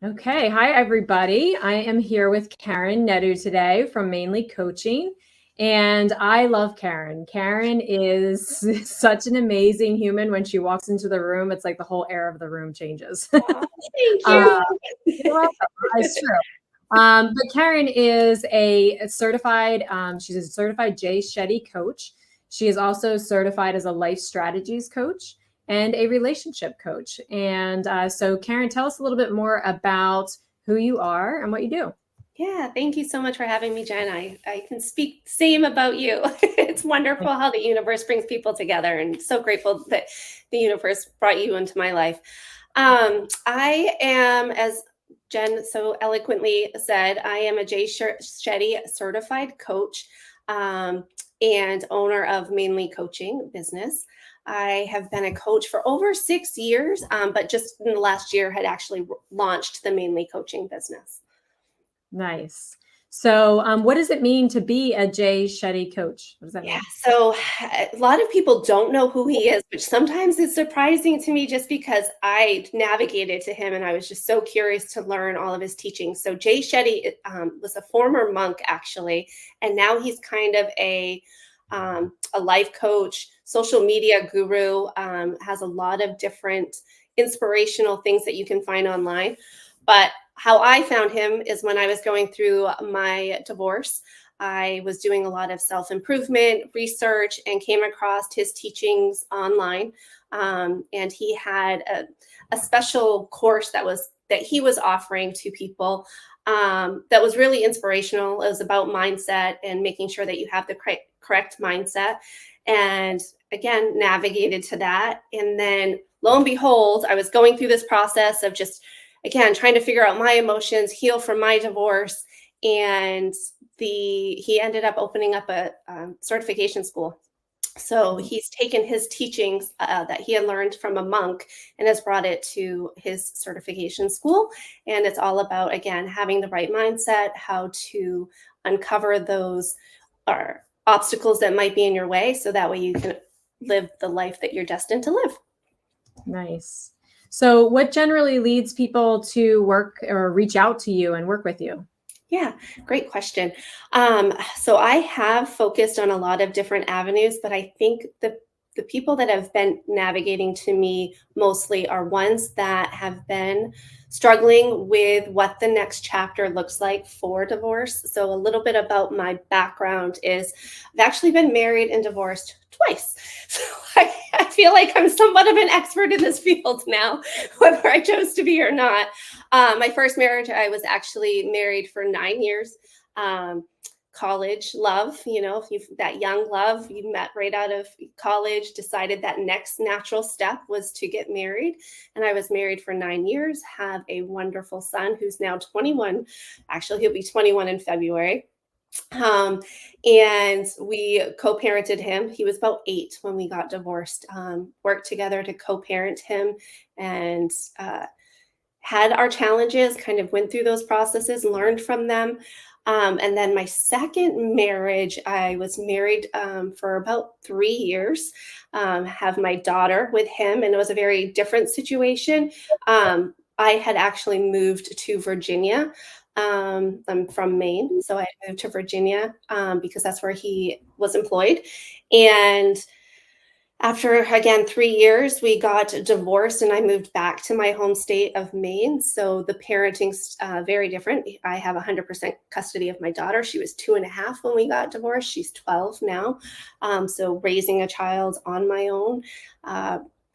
Okay, hi everybody. I am here with Karen Nedu today from Mainly Coaching, and I love Karen. Karen is such an amazing human. When she walks into the room, it's like the whole air of the room changes. Aw, thank uh, you. you're welcome. It's true. But Karen is a certified, she's a certified Jay Shetty coach. She is also certified as a life strategies coach and a relationship coach. And so, Karen, tell us a little bit more about who you are and what you do. Yeah, thank you so much for having me, Jen. I can speak same about you. It's wonderful how the universe brings people together, and so grateful that the universe brought you into my life. I am, as Jen so eloquently said, I am a Jay Shetty certified coach um, and owner of Mainly Coaching business. I have been a coach for over 6 years, but just in the last year had actually launched the Mainly Coaching business. Nice. So, what does it mean to be a Jay Shetty coach? What does that Yeah, mean? so a lot of people don't know who he is, which sometimes is surprising to me just because I navigated to him and I was just so curious to learn all of his teachings. So Jay Shetty was a former monk actually, and now he's kind of a life coach, social media guru, has a lot of different inspirational things that you can find online. But how I found him is when I was going through my divorce. I was doing a lot of self improvement research and came across his teachings online. And he had a special course that he was offering to people that was really inspirational. It was about mindset and making sure that you have the correct mindset. And again, navigated to that. And then lo and behold, I was going through this process of just, again, trying to figure out my emotions, heal from my divorce. And he ended up opening up a certification school. So he's taken his teachings that he had learned from a monk and has brought it to his certification school. And it's all about, again, having the right mindset, how to uncover those obstacles that might be in your way so that way you can live the life that you're destined to live. Nice. So, what generally leads people to work or reach out to you and work with you? Yeah, great question. So I have focused on a lot of different avenues, but I think the people that have been navigating to me mostly are ones that have been struggling with what the next chapter looks like for divorce. So a little bit about my background is I've actually been married and divorced twice. So I feel like I'm somewhat of an expert in this field now, whether I chose to be or not. My first marriage, I was actually married for 9 years. Um, College love, that young love you met right out of college, decided that next natural step was to get married. And I was married for 9 years, have a wonderful son who's now 21. Actually, he'll be 21 in February. Um, and we co-parented him. He was about 8 when we got divorced. Worked together to co-parent him and had our challenges, kind of went through those processes, learned from them. And then my second marriage, I was married for about 3 years, have my daughter with him, and it was a very different situation. I had actually moved to Virginia. I'm from Maine, so I moved to Virginia because that's where he was employed. And after, again, 3 years, we got divorced and I moved back to my home state of Maine. So the parenting's very different. I have 100% custody of my daughter. She was 2.5 when we got divorced. She's 12 now. So raising a child on my own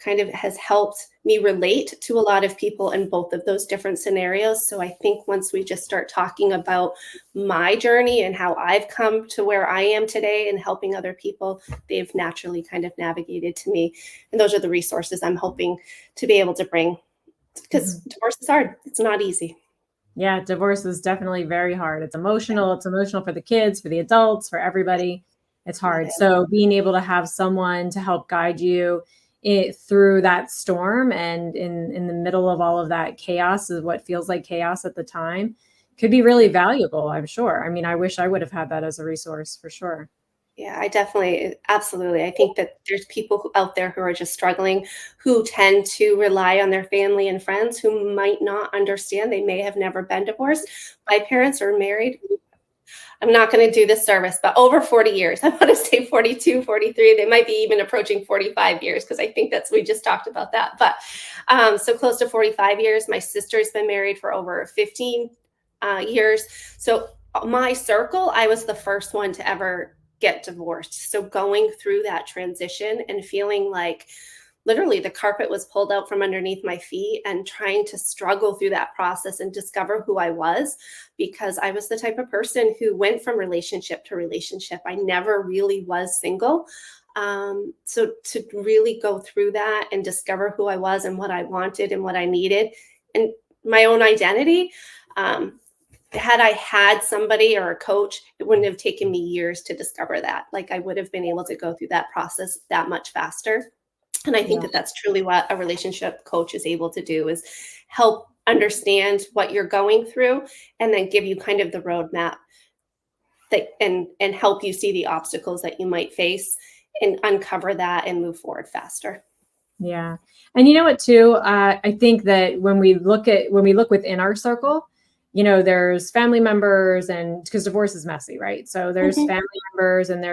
kind of has helped me relate to a lot of people in both of those different scenarios. So I think once we just start talking about my journey and how I've come to where I am today and helping other people, they've naturally kind of navigated to me. And those are the resources I'm hoping to be able to bring because divorce is hard. It's not easy. Yeah, divorce is definitely very hard. It's emotional. It's emotional for the kids, for the adults, for everybody. It's It hard. is. So being able to have someone to help guide you through that storm and in the middle of all of that chaos is what feels like chaos at the time could be really valuable, I'm sure. I mean, I wish I would have had that as a resource for sure. Yeah, I definitely, absolutely. I think that there's people out there who are just struggling, who tend to rely on their family and friends who might not understand. They may have never been divorced. My parents are married. I'm not going to do this service, but over 40 years. I want to say 42, 43. They might be even approaching 45 years because I think we just talked about that. But so close to 45 years. My sister's been married for over 15 years. So my circle, I was the first one to ever get divorced. So going through that transition and feeling like literally the carpet was pulled out from underneath my feet and trying to struggle through that process and discover who I was, because I was the type of person who went from relationship to relationship. I never really was single. So to really go through that and discover who I was and what I wanted and what I needed and my own identity, had I had somebody or a coach, it wouldn't have taken me years to discover that. Like I would have been able to go through that process that much faster. And I think Yeah. that that's truly what a relationship coach is able to do, is help understand what you're going through and then give you kind of the roadmap that and help you see the obstacles that you might face and uncover that and move forward faster. Yeah. And you know what too? I think that when we look within our circle, there's family members, and because divorce is messy, right? So there's Mhm. family members and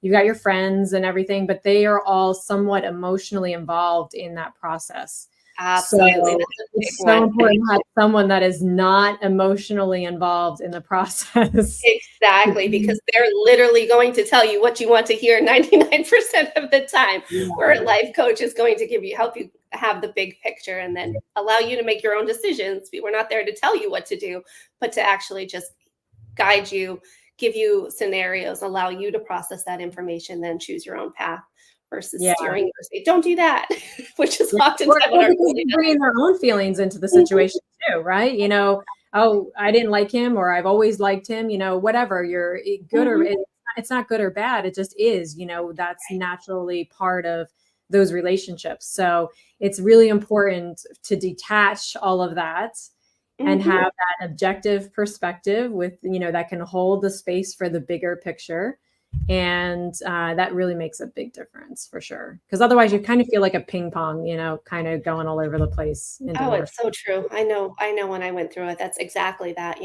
you've got your friends and everything, but they are all somewhat emotionally involved in that process. So Absolutely. That's a big it's so one. important to have someone that is not emotionally involved in the process. Exactly, because they're literally going to tell you what you want to hear 99% of the time, where a life coach is going to help you have the big picture and then allow you to make your own decisions. We're not there to tell you what to do, but to actually just guide you, give you scenarios, allow you to process that information, then choose your own path versus Yeah. steering you or say, don't do that, which is Yeah, oftentimes what or our because family they're does. bringing their own feelings into the Mhm. situation too, right? "Oh, I didn't like him," or "I've always liked him," whatever. Good or Mhm. it's not good or bad, it just is, that's naturally part of those relationships. So, it's really important to detach all of that and Mhm. have that objective perspective that can hold the space for the bigger picture. And that really makes a big difference for sure. Because otherwise, you kind of feel like a ping pong, kind of going all over the place in Oh, divorce. it's so true. I know when I went through it, that's exactly that,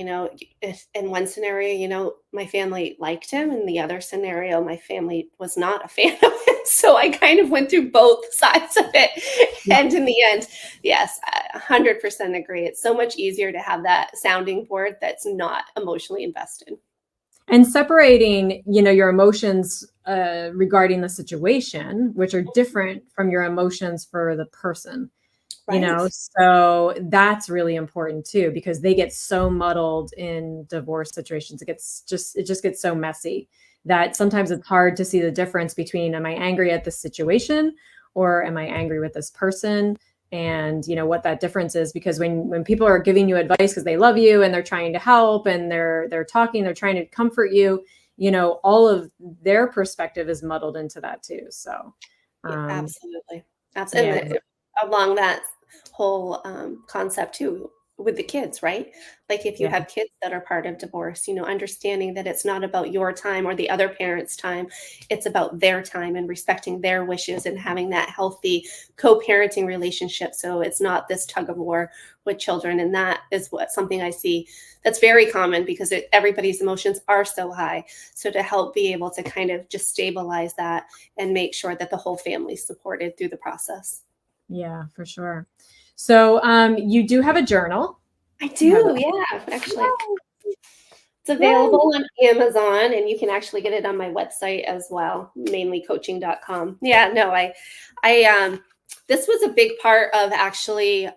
if in one scenario, my family liked him, and the other scenario, my family was not a fan of it. So I kind of went through both sides of it. Yeah. And in the end, yes, I 100% agree. It's so much easier to have that sounding board that's not emotionally invested. And separating, your emotions regarding the situation, which are different from your emotions for the person. Right. So that's really important too, because they get so muddled in divorce situations. It just gets so messy that sometimes it's hard to see the difference between, am I angry at this situation or am I angry with this person? And what that difference is, because when people are giving you advice because they love you and they're trying to help and they're talking, they're trying to comfort you, all of their perspective is muddled into that too. So Yeah, um absolutely. yeah. And along that whole concept too, with the kids, right? Like if you Yeah. have kids that are part of divorce, understanding that it's not about your time or the other parent's time, it's about their time and respecting their wishes and having that healthy co-parenting relationship. So it's not this tug of war with children. And that is something I see that's very common because everybody's emotions are so high. So to help be able to kind of just stabilize that and make sure that the whole family's supported through the process. Yeah, for sure. So, you do have a journal. I You have do, yeah, actually. It's Yay. available on Amazon, and you can actually get it on my website as well, mainlycoaching.com. Yeah, no, this was a big part of actually,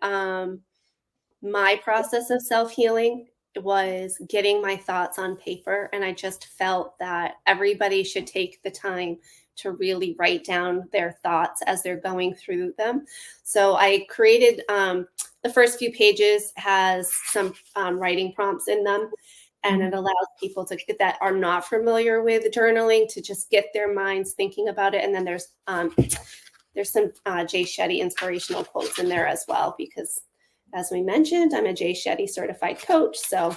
my process of self-healing. Was getting my thoughts on paper, and I just felt that everybody should take the time to really write down their thoughts as they're going through them. So I created, the first few pages has some writing prompts in them, and it Mhm. allows people to that are not familiar with journaling to just get their minds thinking about it. And then there's some Jay Shetty inspirational quotes in there as well, because as we mentioned, I'm a Jay Shetty certified coach. So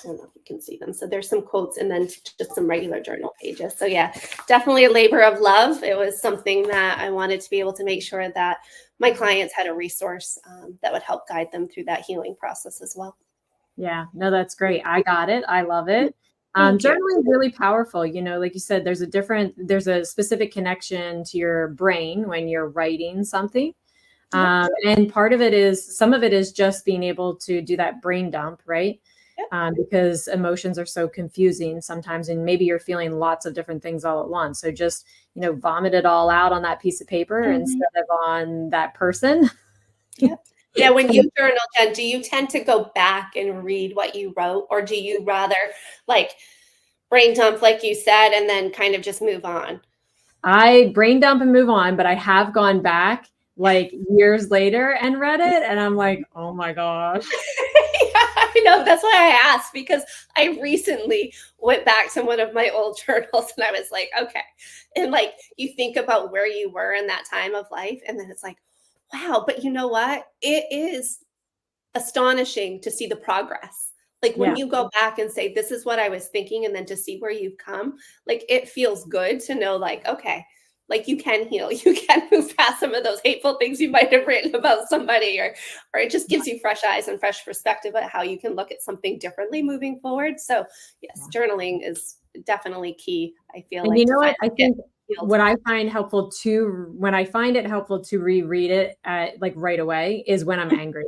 don't know if you can see them. So there's some quotes and then just some regular journal pages. So yeah, definitely a labor of love. It was something that I wanted to be able to make sure that my clients had a resource that would help guide them through that healing process as well. Yeah, no, that's great. I got it. I love it. Thank you. Journaling is really powerful. You know, like you said, there's a specific connection to your brain when you're writing something. Yep. And some of it is just being able to do that brain dump, right? Yep. Because emotions are so confusing sometimes, and maybe you're feeling lots of different things all at once. So just, vomit it all out on that piece of paper instead of on that person. Yep. Now, when you journal, Jen, do you tend to go back and read what you wrote, or do you rather like brain dump, like you said, and then kind of just move on? I brain dump and move on, but I have gone back like years later and read it, and I'm like, oh my gosh. Yeah, I know. That's why I asked, because I recently went back to one of my old journals and I was like, okay. And like you think about where you were in that time of life, and then it's like, wow, but you know what? It is astonishing to see the progress. Like when Yeah. you go back and say, this is what I was thinking, and then to see where you've come, like it feels good to know, like, okay, like you can heal, you can move past some of those hateful things you might have written about somebody, or it just gives you fresh eyes and fresh perspective at how you can look at something differently moving forward. So yes, journaling is definitely key. I feel And you like to know what? finally I get think healed. what I find helpful too, when I find it helpful to reread it like right away, is when I'm angry.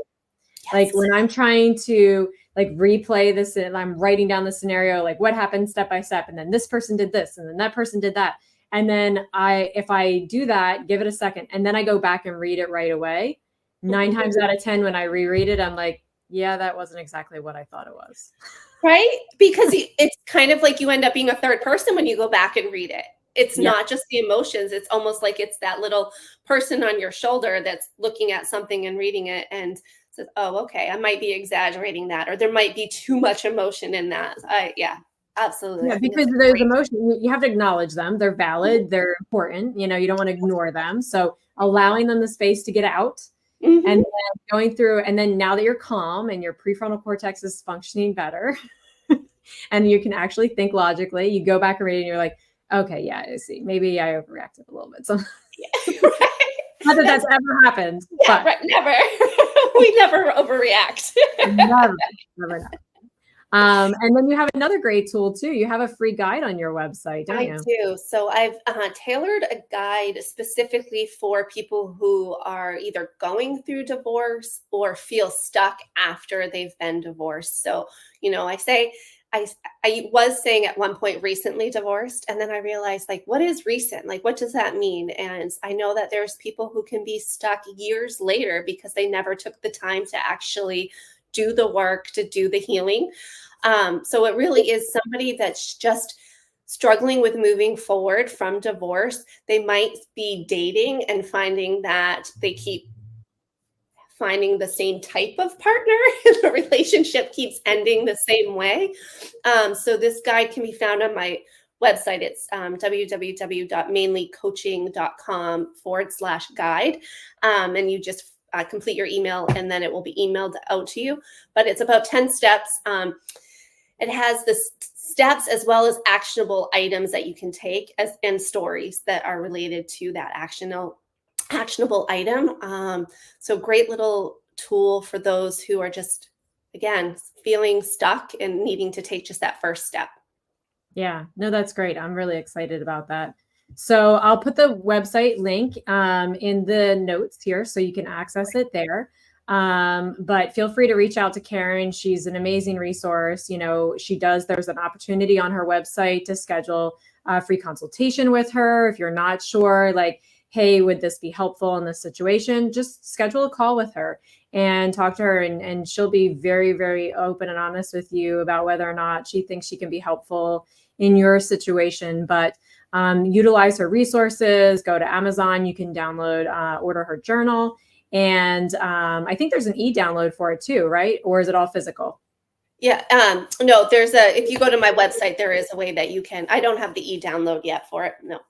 Like Yes. when I'm trying to like replay this and I'm writing down the scenario, like what happened step by step, and then this person did this, and then that person did that. And then if I do that, give it a second, and then I go back and read it right away, 9 times out of 10, when I reread it, I'm like, yeah, that wasn't exactly what I thought it was. Right? Because it's kind of like you end up being a third person when you go back and read it. It's Yeah. not just the emotions, it's almost like it's that little person on your shoulder that's looking at something and reading it and says, "Oh, okay, I might be exaggerating that," or there might be too much emotion in that. Yeah, absolutely. Yeah, I think it's because a those great. emotions, you have to acknowledge them. They're valid, they're important. You don't want to ignore them. So allowing them the space to get out, and Mhm. then going through, and then now that you're calm and your prefrontal cortex is functioning better, and you can actually think logically, you go back and read it and you're like, okay, yeah, I see. Maybe I overreacted a little bit. So Yeah, right. not that That's that's ever happened, yeah, but right, never. We never overreact. never, never know. And then you have another great tool too. You have a free guide on your website, don't I you? do. So I've tailored a guide specifically for people who are either going through divorce or feel stuck after they've been divorced. So, I say, I, I was saying at one point recently divorced, and then I realized, like, what is recent? Like, what does that mean? And I know that there's people who can be stuck years later because they never took the time to actually do the work, to do the healing. So it really is somebody that's just struggling with moving forward from divorce. They might be dating and finding that they keep finding the same type of partner and the relationship keeps ending the same way. So this guide can be found on my website. It's www.mainlycoaching.com/guide. And you just complete your email and then it will be emailed out to you. But it's about 10 steps. It has the steps as well as actionable items that you can take and stories that are related to that actionable item. So great little tool for those who are just, again, feeling stuck and needing to take just that first step. Yeah, no, that's great. I'm really excited about that. So I'll put the website link in the notes here so you can access it there. But feel free to reach out to Karen. She's an amazing resource. There's an opportunity on her website to schedule a free consultation with her. If you're not sure, like, hey, would this be helpful in this situation? Just schedule a call with her and talk to her, and she'll be very, very open and honest with you about whether or not she thinks she can be helpful in your situation. But utilize her resources. Go to Amazon. You can order her journal. And I think there's an e-download for it too, right? Or is it all physical? Yeah. No, if you go to my website, there is a way that you can. I don't have the e-download yet for it. No,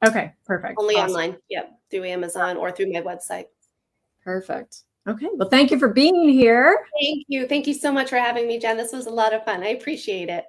Okay, perfect. only Awesome. online. Yep. Through Amazon or through my website. Perfect. Okay. Well, thank you for being here. Thank you. Thank you so much for having me, Jen. This was a lot of fun. I appreciate it.